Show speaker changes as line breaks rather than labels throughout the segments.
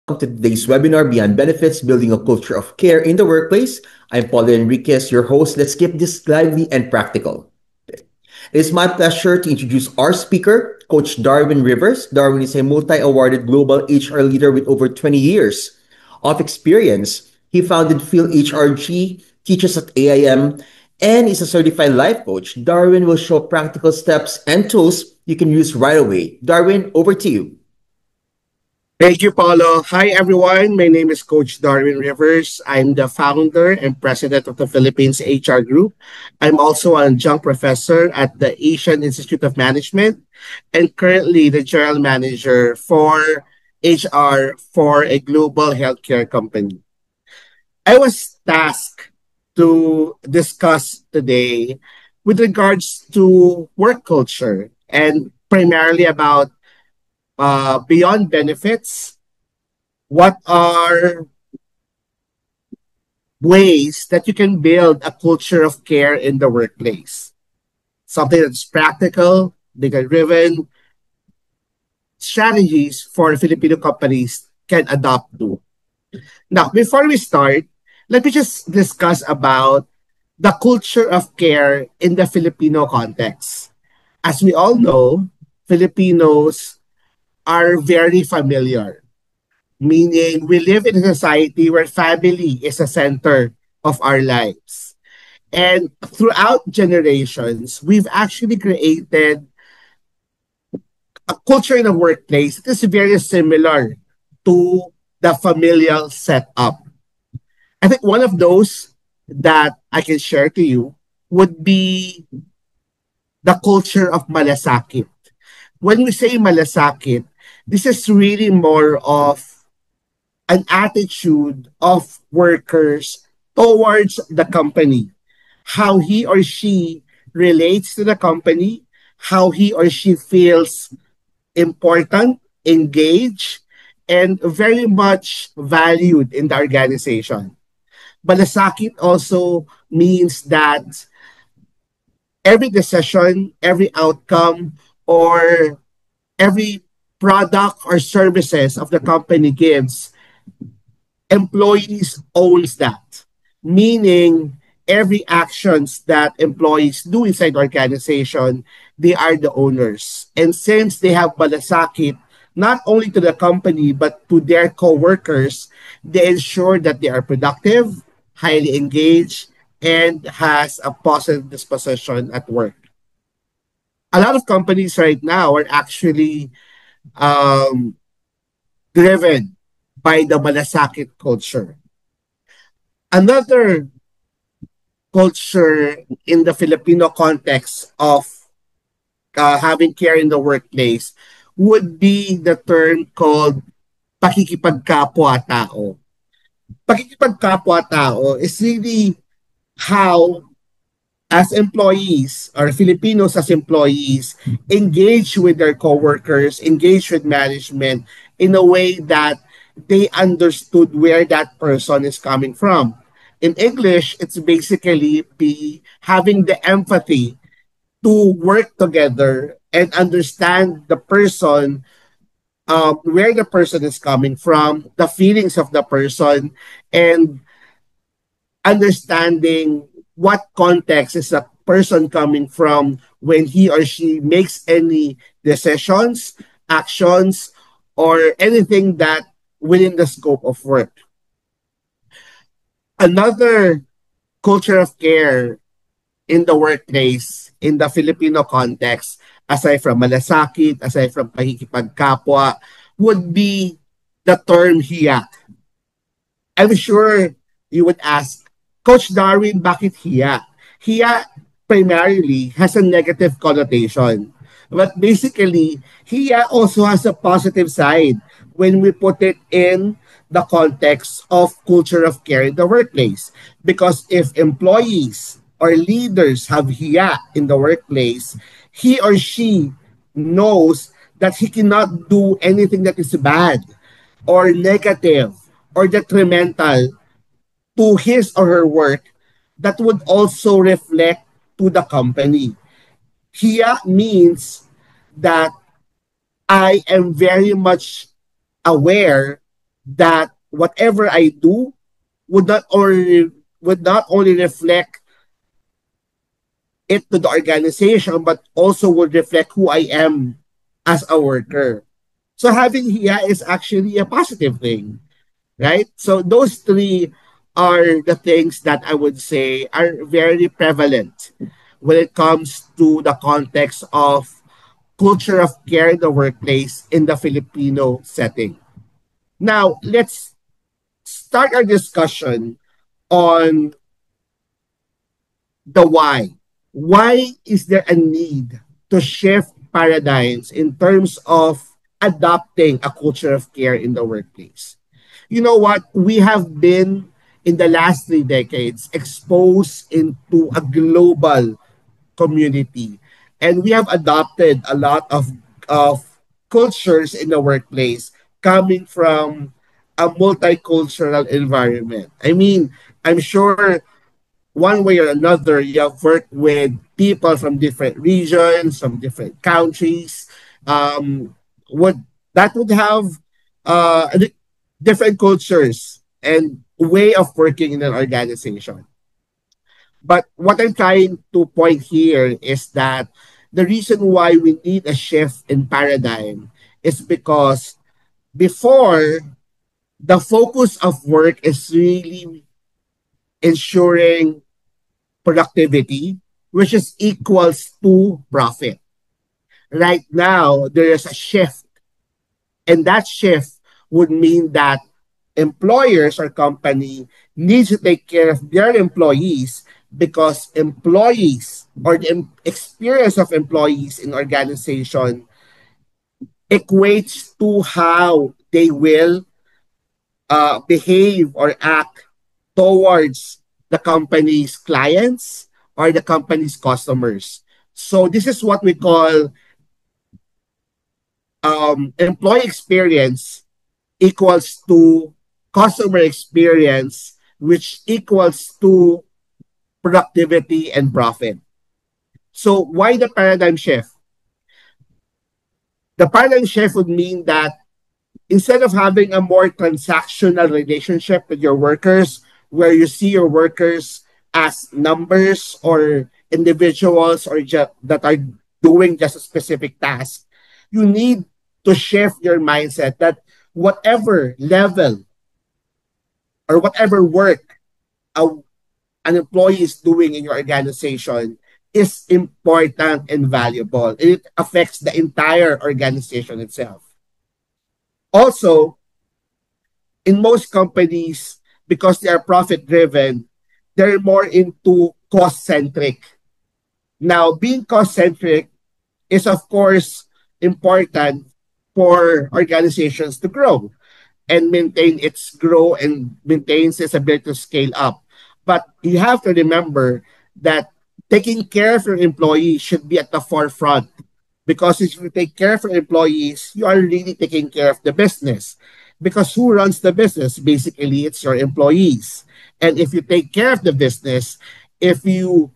welcome to today's webinar, Beyond Benefits, Building a Culture of Care in the Workplace. I'm Paulo Enriquez, your host. Let's keep this lively and practical. It is my pleasure to introduce our speaker, Coach Darwin Rivers. Darwin is a multi-awarded global HR leader with over 20 years of experience. He founded Phil HRG, teaches at AIM, and is a certified life coach. Darwin will show practical steps and tools you can use right away. Darwin, over to you.
Thank you, Paulo. Hi, everyone. My name is Coach Darwin Rivers. I'm the founder and president of the Philippines HR Group. I'm also an adjunct professor at the Asian Institute of Management and currently the general manager for HR for a global healthcare company. I was tasked to discuss today with regards to work culture and primarily about beyond benefits, what are ways that you can build a culture of care in the workplace? Something that's practical, data driven, strategies for Filipino companies can adopt to. Now, before we start, let me just discuss about the culture of care in the Filipino context. As we all know, Filipinos are very familiar, meaning we live in a society where family is a center of our lives. And throughout generations, we've actually created a culture in the workplace that is very similar to the familial setup. I think one of those that I can share to you would be the culture of malasakit. When we say malasakit, this is really more of an attitude of workers towards the company, how he or she relates to the company, how he or she feels important, engaged, and very much valued in the organization. Balasakit also means that every decision, every outcome, or every product or services of the company gives, employees owns that. Meaning every actions that employees do inside the organization, they are the owners. And since they have balasakit, not only to the company but to their co-workers, they ensure that they are productive, highly engaged, and has a positive disposition at work. A lot of companies right now are actually um, driven by the malasakit culture. Another culture in the Filipino context of having care in the workplace would be the term called pakikipagkapwa-tao. Pakikipagkapwa-tao is really how as employees or Filipinos as employees engage with their coworkers, engage with management in a way that they understood where that person is coming from. In English, it's basically be having the empathy to work together and understand the person, where the person is coming from, the feelings of the person, and understanding what context is a person coming from when he or she makes any decisions, actions, or anything that within the scope of work. Another culture of care in the workplace, in the Filipino context, aside from malasakit, aside from pakikipagkapwa, would be the term hiya. I'm sure you would ask, Coach Darwin, bakit hiya? Hiya primarily has a negative connotation. But basically, hiya also has a positive side when we put it in the context of culture of care in the workplace. Because if employees or leaders have hiya in the workplace, he or she knows that he cannot do anything that is bad or negative or detrimental to his or her work that would also reflect to the company. Here means that I am very much aware that whatever I do would not only reflect it to the organization, but also would reflect who I am as a worker. So having hiya is actually a positive thing, right? So those three are the things that I would say are very prevalent when it comes to the context of culture of care in the workplace in the Filipino setting. Now, let's start our discussion on the why. Why is there a need to shift paradigms in terms of adopting a culture of care in the workplace? You know what? We have been in the last 3 decades exposed into a global community, and we have adopted a lot of cultures in the workplace coming from a multicultural environment. I mean, I'm sure one way or another, you have worked with people from different regions, from different countries. Um, would that would have different cultures and way of working in an organization. But what I'm trying to point here is that the reason why we need a shift in paradigm is because before, the focus of work is really ensuring productivity, which is equals to profit. Right now, there is a shift, and that shift would mean that employers or company needs to take care of their employees because employees or the experience of employees in organization equates to how they will behave or act towards the company's clients or the company's customers. So this is what we call employee experience equals to customer experience, which equals to productivity and profit. So why the paradigm shift? The paradigm shift would mean that instead of having a more transactional relationship with your workers, where you see your workers as numbers or individuals or that are doing just a specific task, you need to shift your mindset that whatever level or whatever work a, an employee is doing in your organization is important and valuable. It affects the entire organization itself. Also, in most companies, because they are profit driven, they're more into cost centric. Now, being cost centric is, of course, important for organizations to grow and maintain its growth and maintains its ability to scale up. But you have to remember that taking care of your employees should be at the forefront because if you take care of your employees, you are really taking care of the business. Because who runs the business? Basically, it's your employees. And if you take care of the business, if you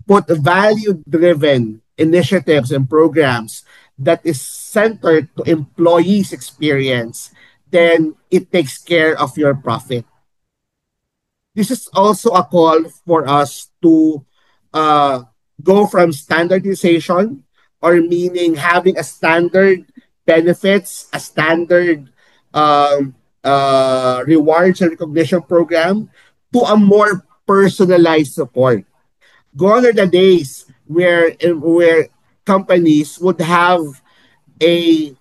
put value driven initiatives and programs that is centered to employees' experience, then it takes care of your profit. This is also a call for us to uh, go from standardization, or meaning having a standard benefits, a standard rewards and recognition program, to a more personalized support. Gone are the days where companies would have a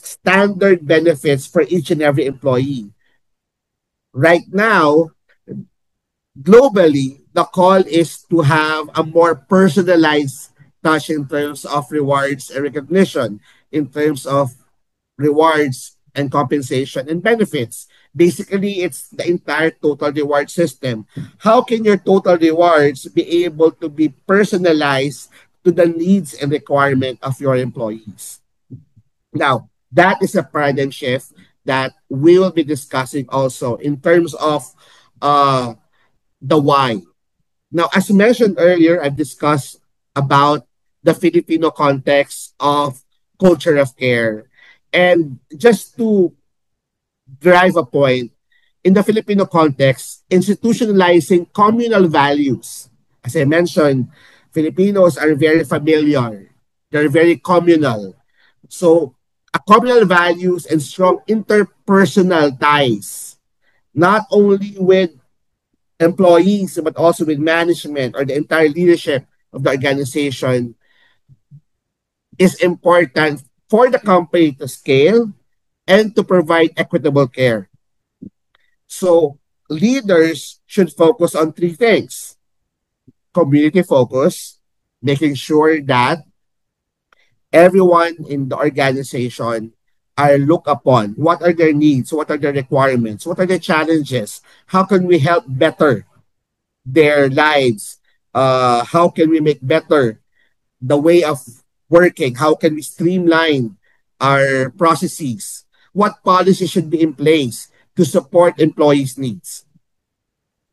standard benefits for each and every employee. Right now, globally, the call is to have a more personalized touch in terms of rewards and recognition, in terms of rewards and compensation and benefits. Basically, it's the entire total reward system. How can your total rewards be able to be personalized to the needs and requirement of your employees? Now, that is a paradigm shift that we will be discussing also in terms of uh, the why. Now, as mentioned earlier, I've discussed about the Filipino context of culture of care. And just to drive a point in the Filipino context, institutionalizing communal values. As I mentioned, Filipinos are very familiar. They're very communal. So, a communal values and strong interpersonal ties, not only with employees, but also with management or the entire leadership of the organization, is important for the company to scale and to provide equitable care. So leaders should focus on three things: community focus, making sure that everyone in the organization are looked upon. What are their needs? What are their requirements? What are the challenges? How can we help better their lives? How can we make better the way of working? How can we streamline our processes? What policies should be in place to support employees' needs?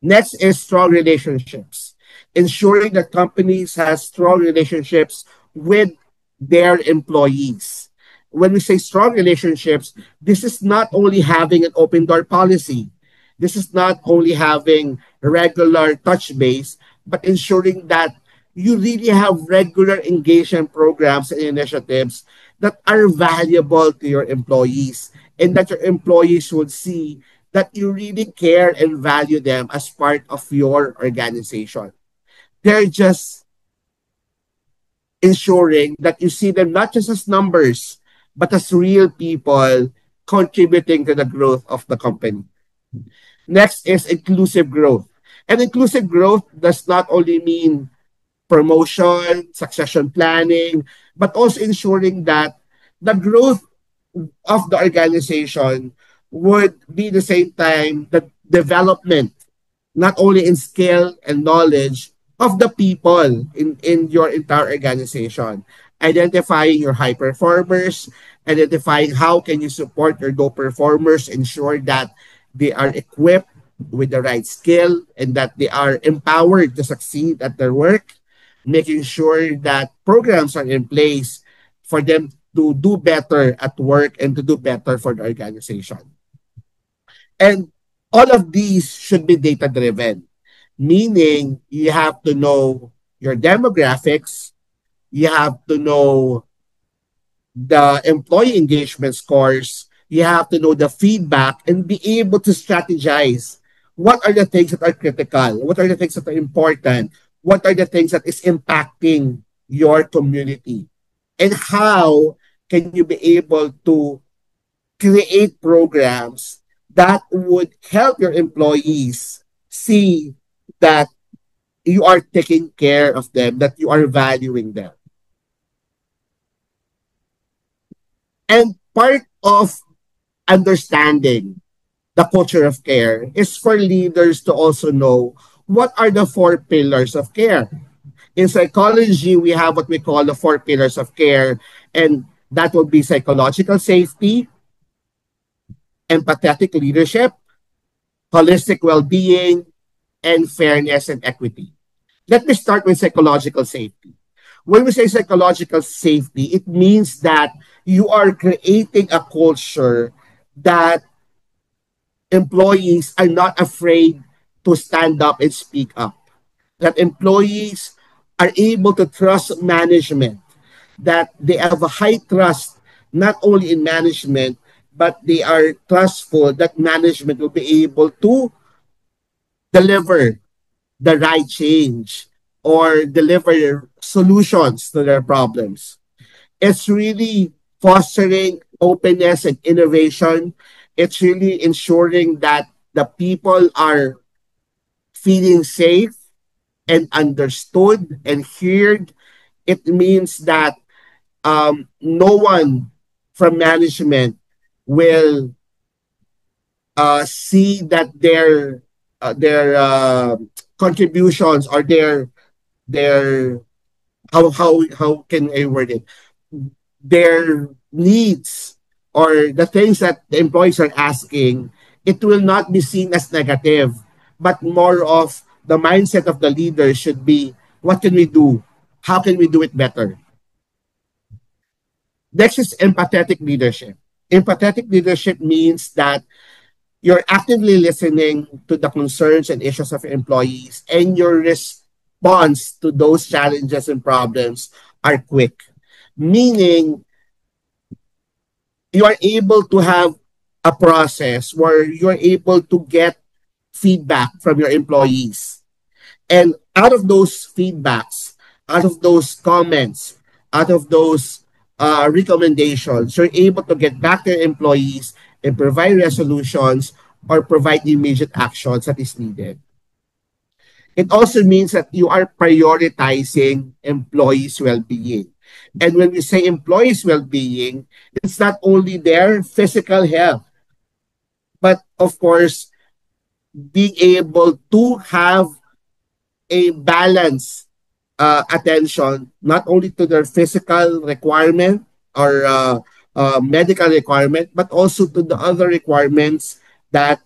Next is strong relationships, ensuring that companies have strong relationships with their employees. When we say strong relationships, this is not only having an open door policy. This is not only having regular touch base, but ensuring that you really have regular engagement programs and initiatives that are valuable to your employees, and that your employees would see that you really care and value them as part of your organization. They're just ensuring that you see them not just as numbers, but as real people contributing to the growth of the company. Next is inclusive growth. And inclusive growth does not only mean promotion, succession planning, but also ensuring that the growth of the organization would be the same time the development, not only in skill and knowledge of the people in your entire organization. Identifying your high performers, identifying how can you support your low performers, ensure that they are equipped with the right skill and that they are empowered to succeed at their work, making sure that programs are in place for them to do better at work and to do better for the organization. And all of these should be data driven, meaning you have to know your demographics, you have to know the employee engagement scores, you have to know the feedback and be able to strategize what are the things that are critical, what are the things that are important, what are the things that is impacting your community, and how can you be able to create programs that would help your employees see that you are taking care of them, that you are valuing them. And part of understanding the culture of care is for leaders to also know what are the four pillars of care. In psychology, we have what we call the four pillars of care, and that will be psychological safety, empathetic leadership, holistic well-being, and fairness and equity. Let me start with psychological safety. When we say psychological safety, it means that you are creating a culture that employees are not afraid to stand up and speak up, that employees are able to trust management, that they have a high trust not only in management, but they are trustful that management will be able to deliver the right change or deliver solutions to their problems. It's really fostering openness and innovation. It's really ensuring that the people are feeling safe and understood and heard. It means that no one from management will see that their contributions or their how can I word it, their needs or the things that the employees are asking, it will not be seen as negative, but more of the mindset of the leader should be, what can we do? How can we do it better? Next is empathetic leadership. Empathetic leadership means that you're actively listening to the concerns and issues of your employees, and your response to those challenges and problems are quick. Meaning, you are able to have a process where you're able to get feedback from your employees. And out of those feedbacks, out of those comments, out of those recommendations, you're able to get back to your employees and provide resolutions or provide immediate actions that is needed. It also means that you are prioritizing employees' well-being. And when we say employees' well-being, it's not only their physical health, but of course, being able to have a balanced attention, not only to their physical requirement or medical requirement, but also to the other requirements that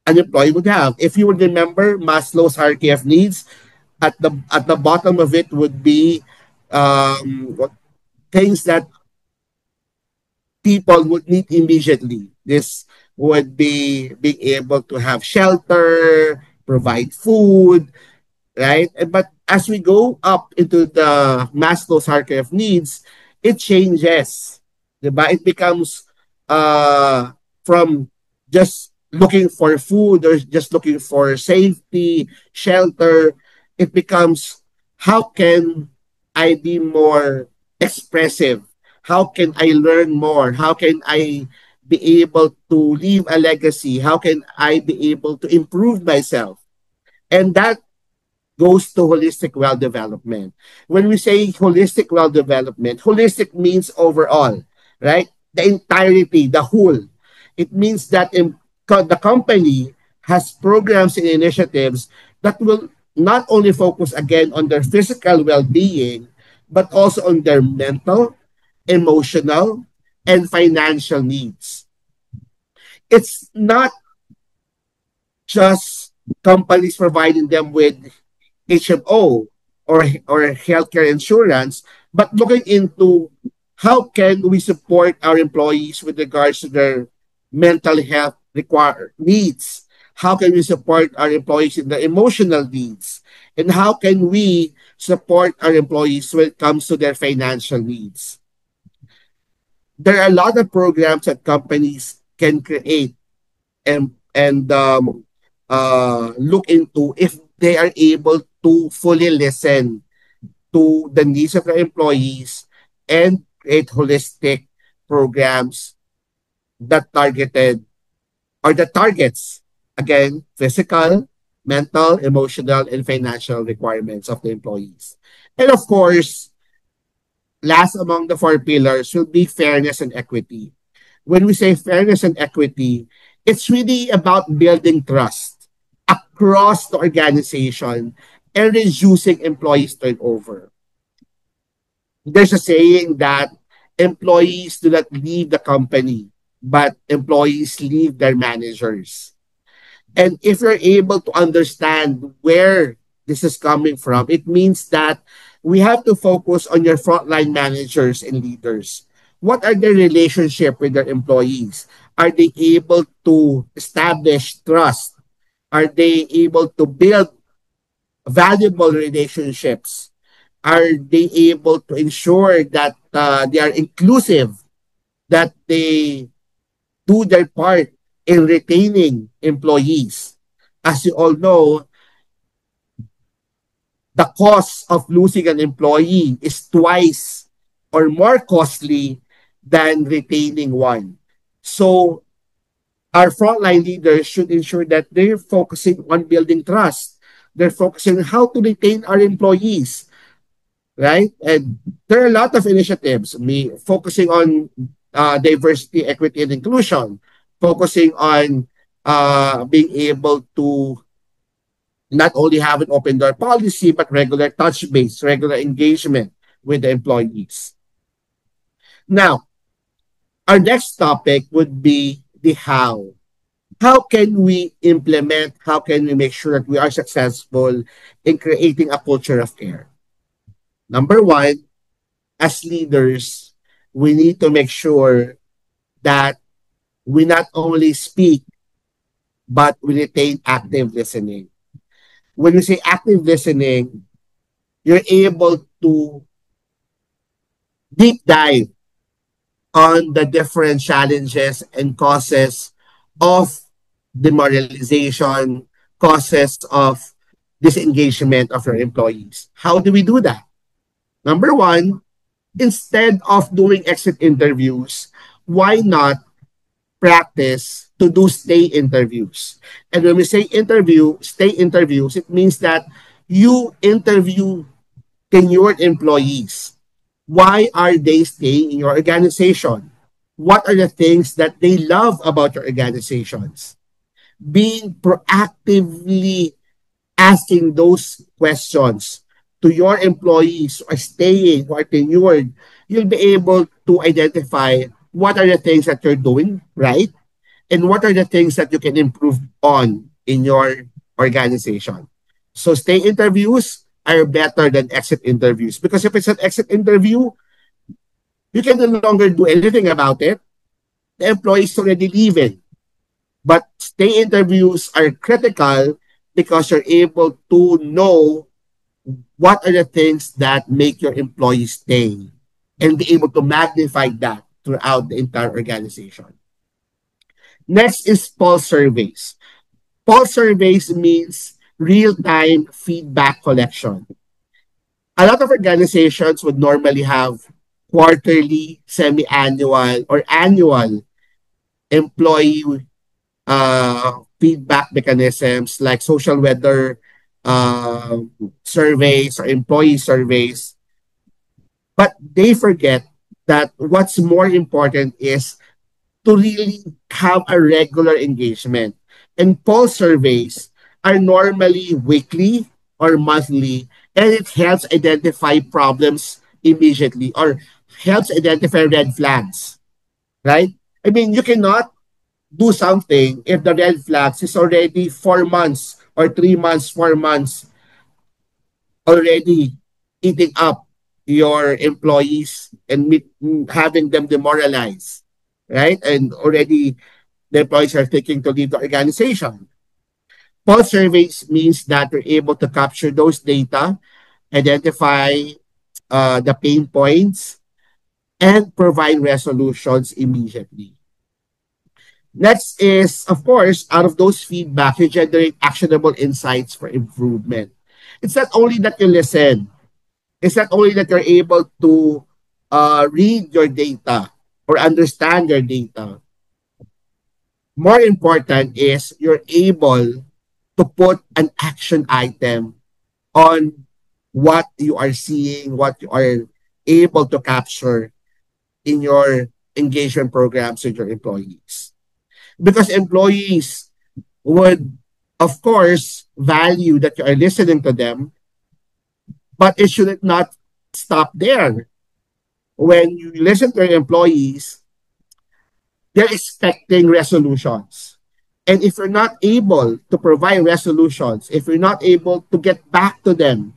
an employee would have. If you would remember Maslow's hierarchy of needs, at the bottom of it would be things that people would need immediately. This would be being able to have shelter, provide food, right? But as we go up into the Maslow's hierarchy of needs, it changes. Diba? It becomes from just looking for food or just looking for safety, shelter. It becomes, how can I be more expressive? How can I learn more? How can I be able to leave a legacy? How can I be able to improve myself? And that goes to holistic well development. When we say holistic well development, holistic means overall, right? The entirety, the whole. It means that the company has programs and initiatives that will not only focus again on their physical well being, but also on their mental, emotional, and financial needs. It's not just companies providing them with HMO or healthcare insurance, but looking into how can we support our employees with regards to their mental health needs? How can we support our employees in their emotional needs? And how can we support our employees when it comes to their financial needs? There are a lot of programs that companies can create and look into if they are able to fully listen to the needs of their employees and create holistic programs that targeted or that targets again physical, mental, emotional, and financial requirements of the employees. And of course, last among the four pillars will be fairness and equity. When we say fairness and equity, it's really about building trust across the organization and reducing employees turnover. There's a saying that employees do not leave the company, but employees leave their managers. And if you're able to understand where this is coming from, it means that we have to focus on your frontline managers and leaders. What are their relationship with their employees? Are they able to establish trust? Are they able to build valuable relationships? Are they able to ensure that they are inclusive, that they do their part in retaining employees? As you all know, the cost of losing an employee is twice or more costly than retaining one. So our frontline leaders should ensure that they're focusing on building trust. They're focusing on how to retain our employees, right? And there are a lot of initiatives, me focusing on diversity, equity, and inclusion, focusing on being able to not only have an open door policy, but regular touch base, regular engagement with the employees. Now, our next topic would be the how. How can we implement, how can we make sure that we are successful in creating a culture of care? Number one, as leaders, we need to make sure that we not only speak, but we retain active listening. When you say active listening, you're able to deep dive on the different challenges and causes of demoralization, causes of disengagement of your employees. How do we do that? Number one, instead of doing exit interviews, why not practice to do stay interviews? And when we say stay interviews, it means that you interview tenured employees. Why are they staying in your organization? What are the things that they love about your organizations? Being proactively asking those questions to your employees who are staying, who are tenured, you'll be able to identify what are the things that you're doing right and what are the things that you can improve on in your organization. So stay interviews are better than exit interviews because if it's an exit interview, you can no longer do anything about it. The employee is already leaving. But stay interviews are critical because you're able to know what are the things that make your employees stay and be able to magnify that throughout the entire organization. Next is pulse surveys. Pulse surveys means real-time feedback collection. A lot of organizations would normally have quarterly, semi-annual, or annual employee feedback mechanisms like social weather uh, surveys or employee surveys. But they forget that what's more important is to really have a regular engagement. And pulse surveys are normally weekly or monthly, and it helps identify problems immediately or helps identify red flags, right? I mean, you cannot do something if the red flags is already 4 months or 3 months, 4 months already eating up your employees and having them demoralized, right? And already the employees are thinking to leave the organization. Pulse surveys means that you're able to capture those data, identify the pain points, and provide resolutions immediately. Next is, of course, out of those feedback, you generate actionable insights for improvement. It's not only that you listen, it's not only that you're able to read your data or understand your data. More important is you're able to put an action item on what you are seeing, what you are able to capture in your engagement programs with your employees. Because employees would, of course, value that you are listening to them, but it should not stop there. When you listen to your employees, they're expecting resolutions. And if you're not able to provide resolutions, if you're not able to get back to them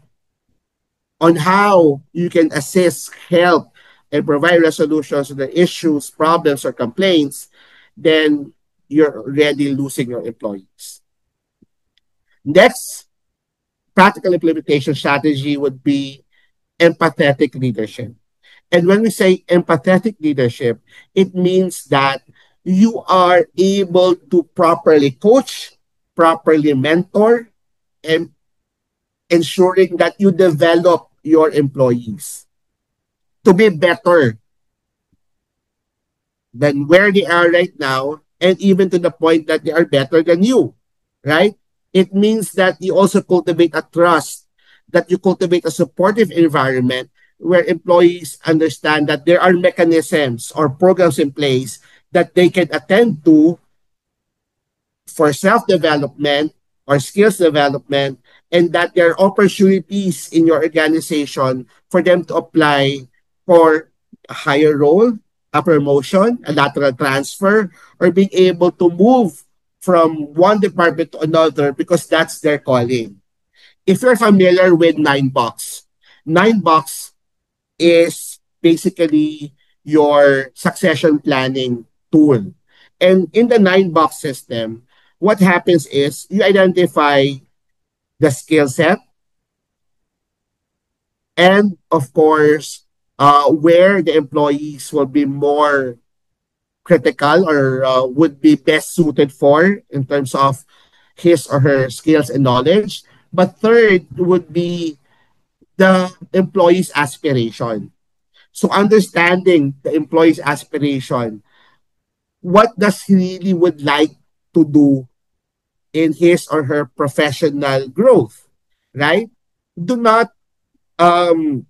on how you can assist, help, and provide resolutions to the issues, problems, or complaints, then you're already losing your employees. Next, practical implementation strategy would be empathetic leadership. And when we say empathetic leadership, it means that you are able to properly coach, properly mentor, and ensuring that you develop your employees to be better than where they are right now, and even to the point that they are better than you, right? It means that you also cultivate a trust, that you cultivate a supportive environment where employees understand that there are mechanisms or programs in place that they can attend to for self-development or skills development, and that there are opportunities in your organization for them to apply for a higher role, a promotion, a lateral transfer, or being able to move from one department to another because that's their calling. If you're familiar with 9 Box, 9 Box is basically your succession planning tool. And in the 9 box system, what happens is you identify the skill set and, of course, where the employees will be more critical or would be best suited for in terms of his or her skills and knowledge. But third would be the employee's aspiration. So understanding the employee's aspiration, what does he really would like to do in his or her professional growth, right? Do not um,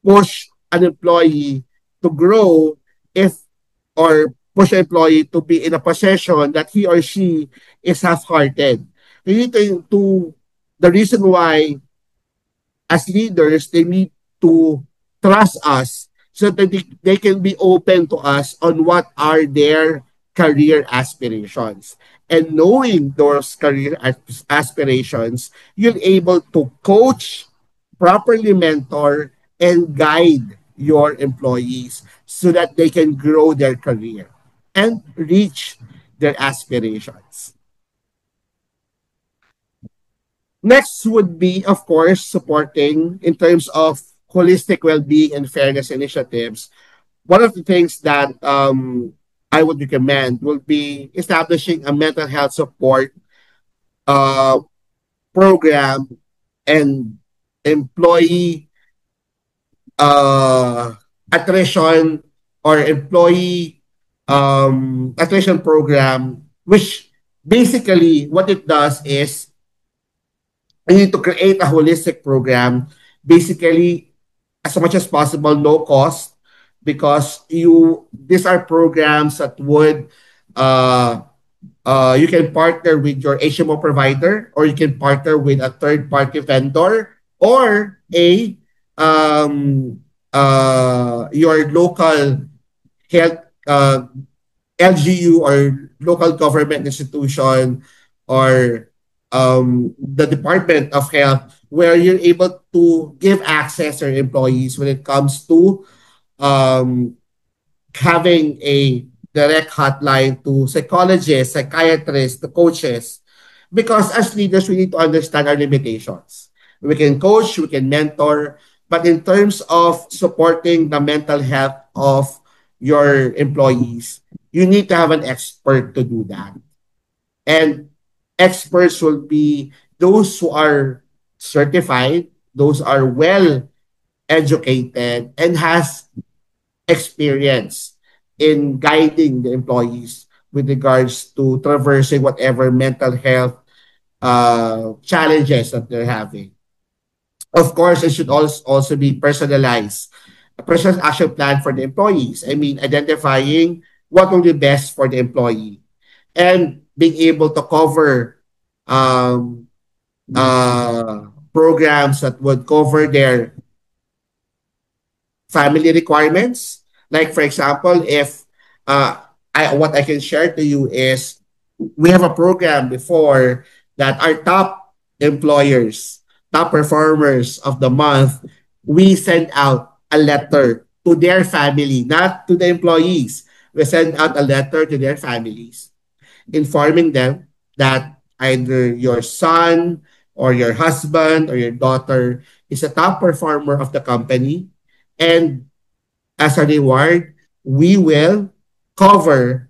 push an employee to grow if or push an employee to be in a position that he or she is half-hearted. You need to the reason why as leaders, they need to trust us so that they can be open to us on what are their career aspirations. And knowing those career aspirations, you're able to coach, properly mentor, and guide your employees so that they can grow their career and reach their aspirations. Next would be, of course, supporting in terms of holistic well-being and fairness initiatives. One of the things that I would recommend will be establishing a mental health support uh, program and employee attrition or employee attrition program, which basically what it does is you need to create a holistic program, basically as much as possible, no cost, because these are programs that would uh, you can partner with your HMO provider, or you can partner with a third party vendor, or a your local health LGU or local government institution, or the Department of Health, where you're able to give access to your employees when it comes to um, having a direct hotline to psychologists, psychiatrists, to coaches. Because as leaders, we need to understand our limitations. We can coach, we can mentor, but in terms of supporting the mental health of your employees, you need to have an expert to do that. And experts will be those who are certified, those are well educated, and has experience in guiding the employees with regards to traversing whatever mental health challenges that they're having. Of course, it should also be personalized. A personal action plan for the employees. I mean, identifying what will be best for the employee and being able to cover um, programs that would cover their family requirements. Like for example, if what I can share to you is we have a program before that our top employers, top performers of the month, we send out a letter to their family, not to the employees. We send out a letter to their families informing them that either your son or your husband or your daughter is a top performer of the company, and as a reward, we will cover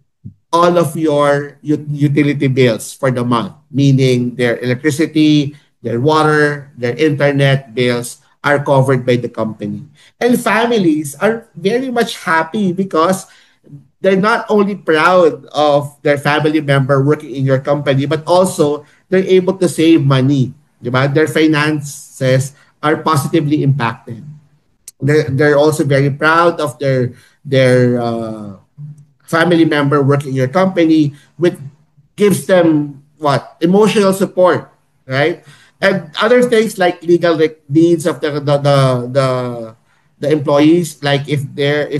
all of your utility bills for the month, meaning their electricity, their water, their internet bills are covered by the company. And families are very much happy because they're not only proud of their family member working in your company, but also they're able to save money. Diba? Their finances are positively impacted. They're also very proud of their family member working in your company, which gives them what emotional support, right? And other things like legal needs of the employees, like if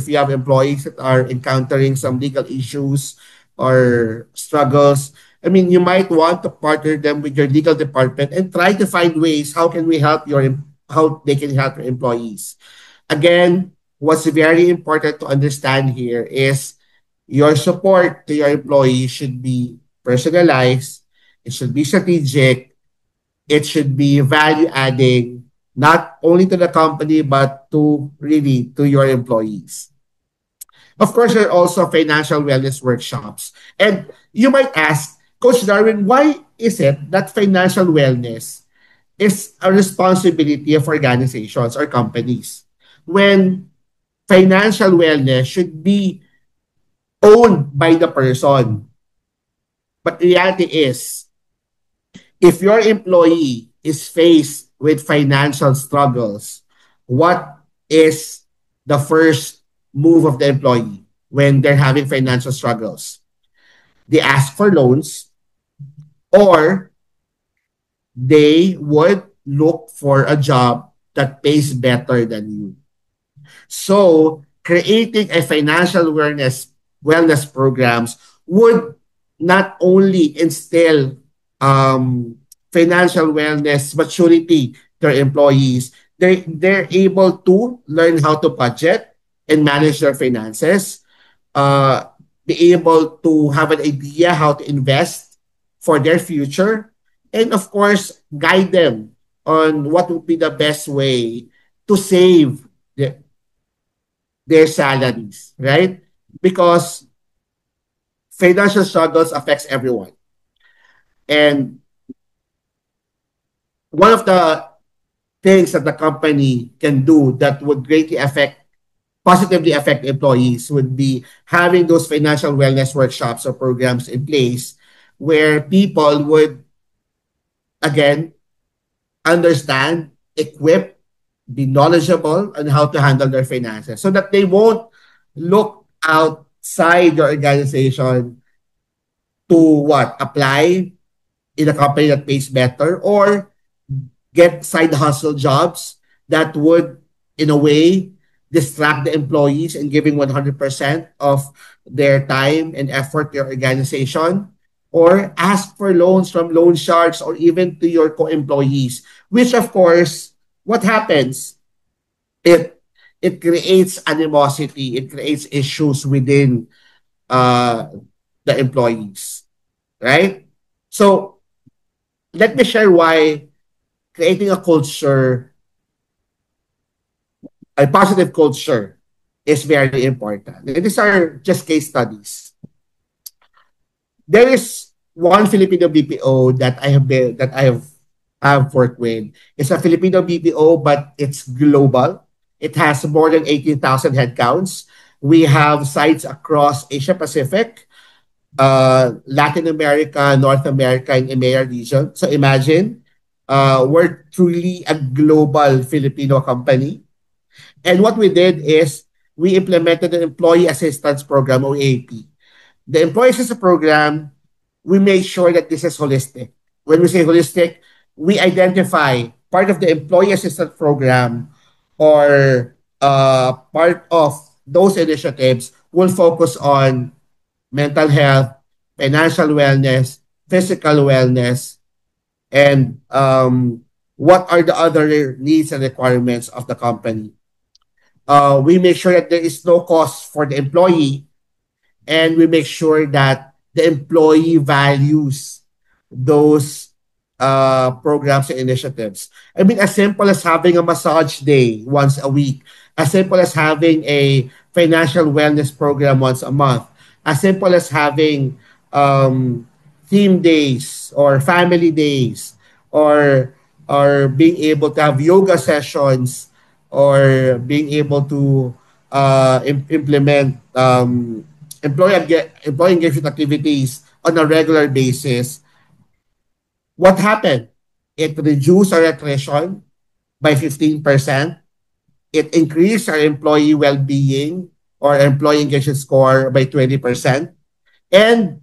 you have employees that are encountering some legal issues or struggles, I mean, you might want to partner them with your legal department and try to find ways how can we help how they can help your employees. Again, what's very important to understand here is Your support to your employees should be personalized, it should be strategic, it should be value adding, not only to the company, but to really to your employees. Of course, there are also financial wellness workshops. And you might ask, Coach Darwin, why is it that financial wellness is a responsibility of organizations or companies when financial wellness should be owned by the person? But the reality is, if your employee is faced with financial struggles, what is the first move of the employee when they're having financial struggles? They ask for loans, or they would look for a job that pays better than you. So creating a financial wellness programs would not only instill financial wellness maturity to their employees, they're able to learn how to budget and manage their finances, uh, be able to have an idea how to invest for their future, and of course, guide them on what would be the best way to save the, their salaries, right? Because financial struggles affects everyone. And one of the things that the company can do that would greatly positively affect employees would be having those financial wellness workshops or programs in place where people would, again, understand, equip, be knowledgeable on how to handle their finances so that they won't look outside your organization to what? Apply in a company that pays better or get side hustle jobs that would, in a way, distract the employees and giving 100% of their time and effort to your organization, or ask for loans from loan sharks or even to your co-employees, which of course, what happens? It it creates animosity, it creates issues within uh, the employees, right? So let me share why creating a positive culture is very important. And these are just case studies. There is one Filipino BPO that I have worked with. It's a Filipino BPO, but it's global. It has more than 18,000 headcounts. We have sites across Asia Pacific, Latin America, North America, and EMEA region. So imagine, we're truly a global Filipino company. And what we did is we implemented an employee assistance program or AP. The employee assistance program, we make sure that this is holistic. When we say holistic, we identify part of the employee assistance program or part of those initiatives will focus on mental health, financial wellness, physical wellness, and what are the other needs and requirements of the company. We make sure that there is no cost for the employee, and we make sure that the employee values those programs and initiatives. I mean, as simple as having a massage day once a week, as simple as having a financial wellness program once a month, as simple as having theme days or family days, or being able to have yoga sessions, or being able to implement employee engagement activities on a regular basis. What happened? It reduced our attrition by 15%. It increased our employee well-being or employee engagement score by 20%. And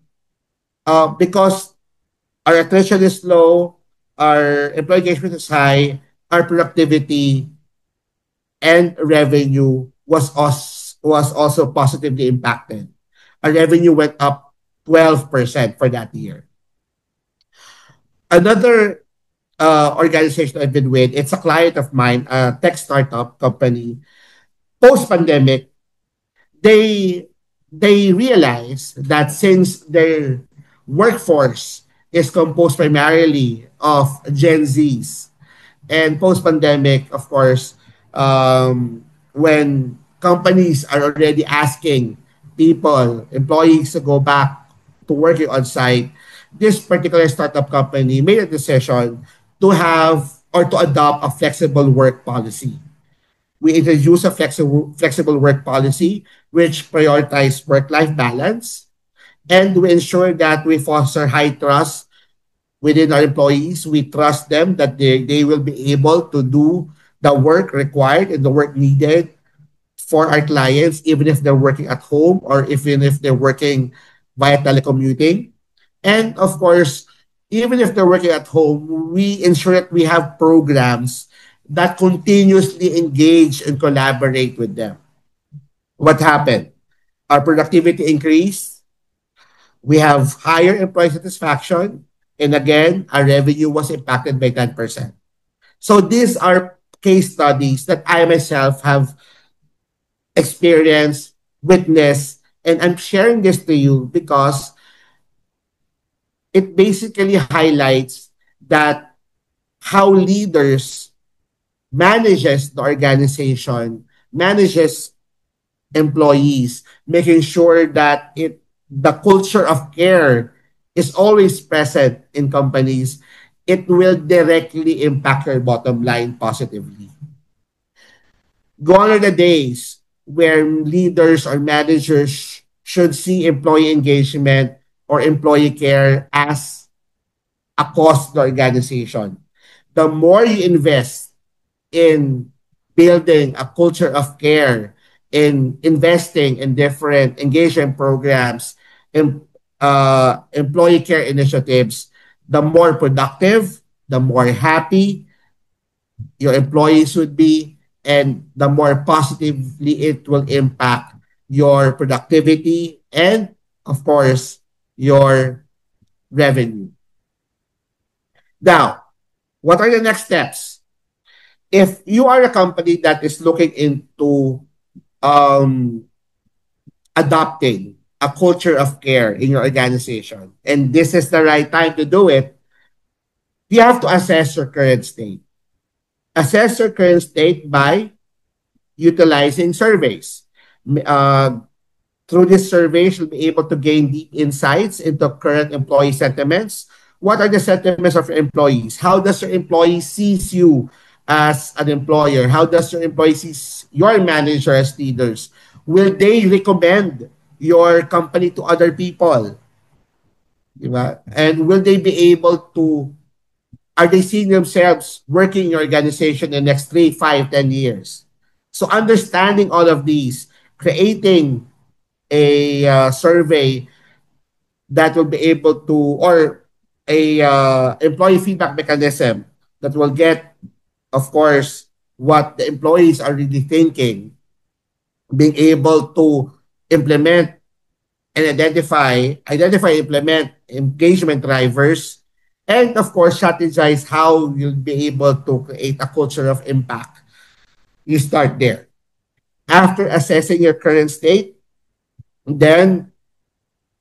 because our attrition is low, our employee engagement is high, our productivity and revenue was also positively impacted. Our revenue went up 12% for that year. Another organization I've been with, it's a client of mine, a tech startup company. Post pandemic, they they realize that since their workforce is composed primarily of Gen Zs, and post-pandemic, of course, when companies are already asking people, employees to go back to working on site, this particular startup company made a decision to have or to adopt a flexible work policy. We introduced a flexible work policy which prioritizes work-life balance, and we ensure that we foster high trust within our employees. We trust them that they will be able to do the work required and the work needed for our clients, even if they're working at home or even if they're working via telecommuting. And of course, even if they're working at home, we ensure that we have programs that continuously engage and collaborate with them. What happened? Our productivity increased. We have higher employee satisfaction. And again, our revenue was impacted by 10%. So these are case studies that I myself have experienced, witnessed, and I'm sharing this to you because it basically highlights that how leaders manages the organization, manages employees, making sure that the culture of care is always present in companies. It will directly impact your bottom line positively. Gone are the days where leaders or managers should see employee engagement or employee care as a cost to the organization. The more you invest in building a culture of care, in investing in different engagement programs, in employee care initiatives, the more productive, the more happy your employees would be, and the more positively it will impact your productivity and, of course, your revenue. Now, what are the next steps? If you are a company that is looking into um, adopting a culture of care in your organization, and this is the right time to do it, you have to assess your current state. Assess your current state by utilizing surveys. Uh, Through this survey, you'll be able to gain deep insights into current employee sentiments. What are the sentiments of your employees? How does your employee sees you as an employer? How does your employee sees your manager as leaders? Will they recommend your company to other people? Diba? And will they be able to, are they seeing themselves working in your organization in the next 3, 5, 10 years? So understanding all of these, creating a survey that will be able to, or a employee feedback mechanism that will get, of course, what the employees are really thinking, being able to implement and implement engagement drivers, and of course, strategize how you'll be able to create a culture of impact. You start there. After assessing your current state, then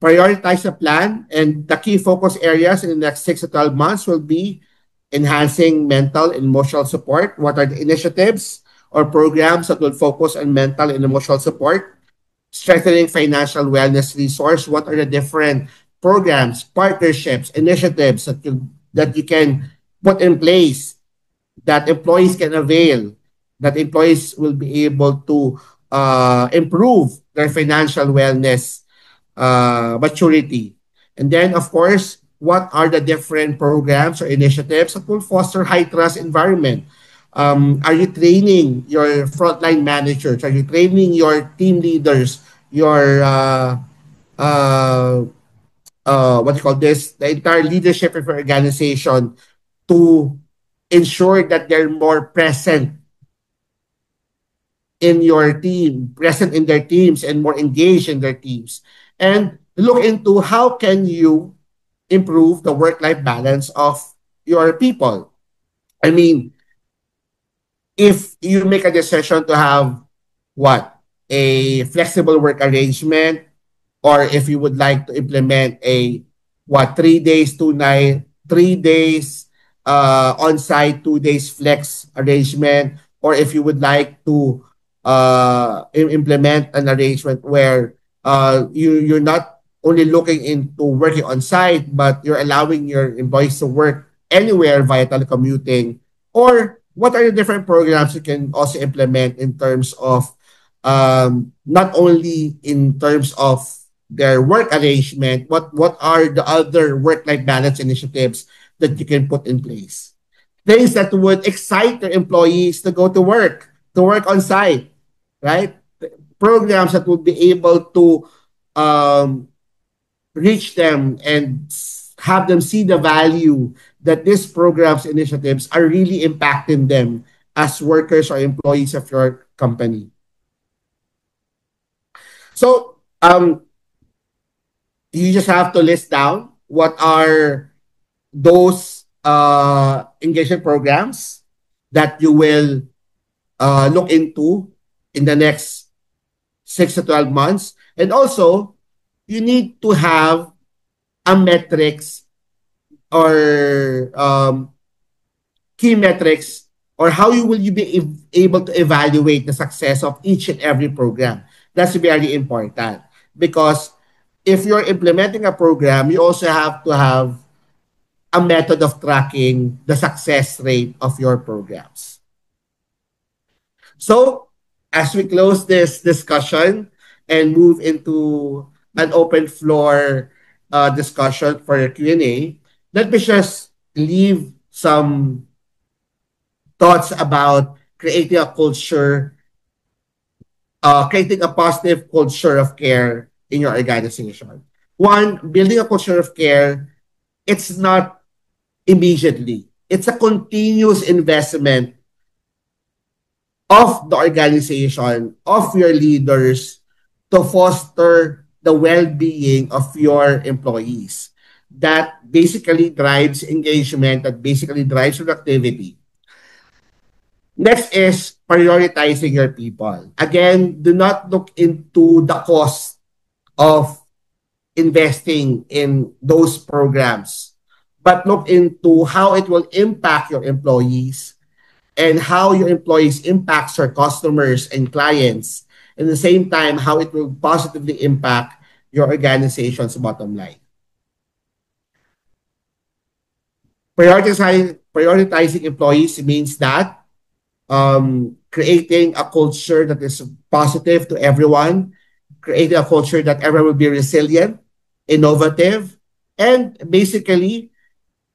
prioritize a plan, and the key focus areas in the next 6 to 12 months will be enhancing mental and emotional support. What are the initiatives or programs that will focus on mental and emotional support? Strengthening financial wellness resource. What are the different programs, partnerships, initiatives that you can put in place that employees can avail, that employees will be able to improve their financial wellness maturity. And then, of course, what are the different programs or initiatives that will foster high trust environment? Are you training your frontline managers? Are you training your team leaders? Your uh, what you call this? The entire leadership of your organization to ensure that they're more present in your team, present in their teams, and more engaged in their teams. And look into how can you improve the work-life balance of your people. I mean, if you make a decision to have what? A flexible work arrangement, or if you would like to implement a 3 days, 2 night, 3 days on-site, 2 days flex arrangement, or if you would like to implement an arrangement where you're not only looking into working on site, but you're allowing your employees to work anywhere via telecommuting, or what are the different programs you can also implement in terms of not only in terms of their work arrangement, what are the other work-life balance initiatives that you can put in place? Things that would excite your employees to work on site, right? Programs that would be able to um, reach them and have them see the value that these programs initiatives are really impacting them as workers or employees of your company. So you just have to list down what are those engagement programs that you will look into in the next 6 to 12 months. And also, you need to have a metrics or key metrics, or how you will you be able to evaluate the success of each and every program. That's very important, because if you're implementing a program, you also have to have a method of tracking the success rate of your programs. So, as we close this discussion and move into an open floor discussion for the Q&A, let me just leave some thoughts about creating a positive culture of care in your organization. One, building a culture of care, it's not immediately. It's a continuous investment of the organization, of your leaders, to foster the well-being of your employees. That basically drives engagement, that basically drives productivity. Next is prioritizing your people. Again, do not look into the cost of investing in those programs, but look into how it will impact your employees and how your employees impacts your customers and clients. At the same time, how it will positively impact your organization's bottom line. Prioritizing employees means that creating a culture that is positive to everyone, creating a culture that everyone will be resilient, innovative, and basically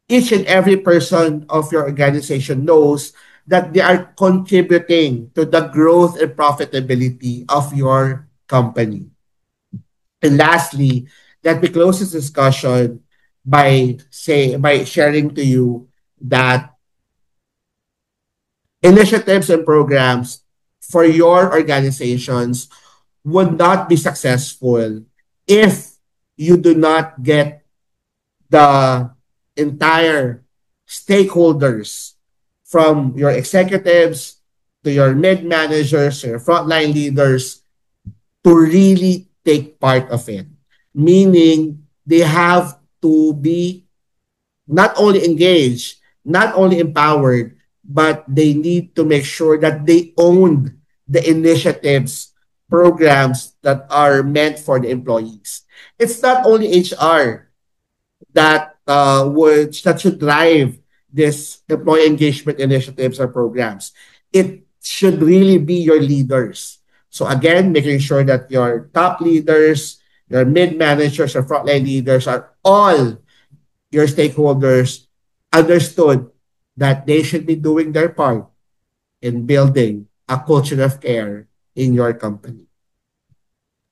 each and every person of your organization knows that they are contributing to the growth and profitability of your company. And lastly, let me close this discussion by sharing to you that initiatives and programs for your organizations would not be successful if you do not get the entire stakeholders, from your executives to your mid managers, your frontline leaders, to really take part of it. Meaning they have to be not only engaged, not only empowered, but they need to make sure that they own the initiatives, programs that are meant for the employees. It's not only HR that should drive this employee engagement initiatives or programs. It should really be your leaders. So again, making sure that your top leaders, your mid managers, or frontline leaders are all your stakeholders understood that they should be doing their part in building a culture of care in your company.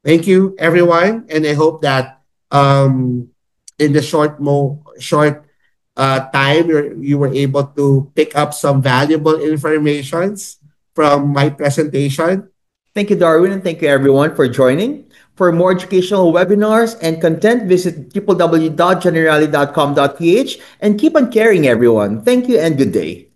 Thank you, everyone, and I hope that in the short time you were able to pick up some valuable informations from my presentation.
Thank you, Darwin, and thank you, everyone, for joining. For more educational webinars and content, visit www.generali.com.ph and keep on caring, everyone. Thank you and good day.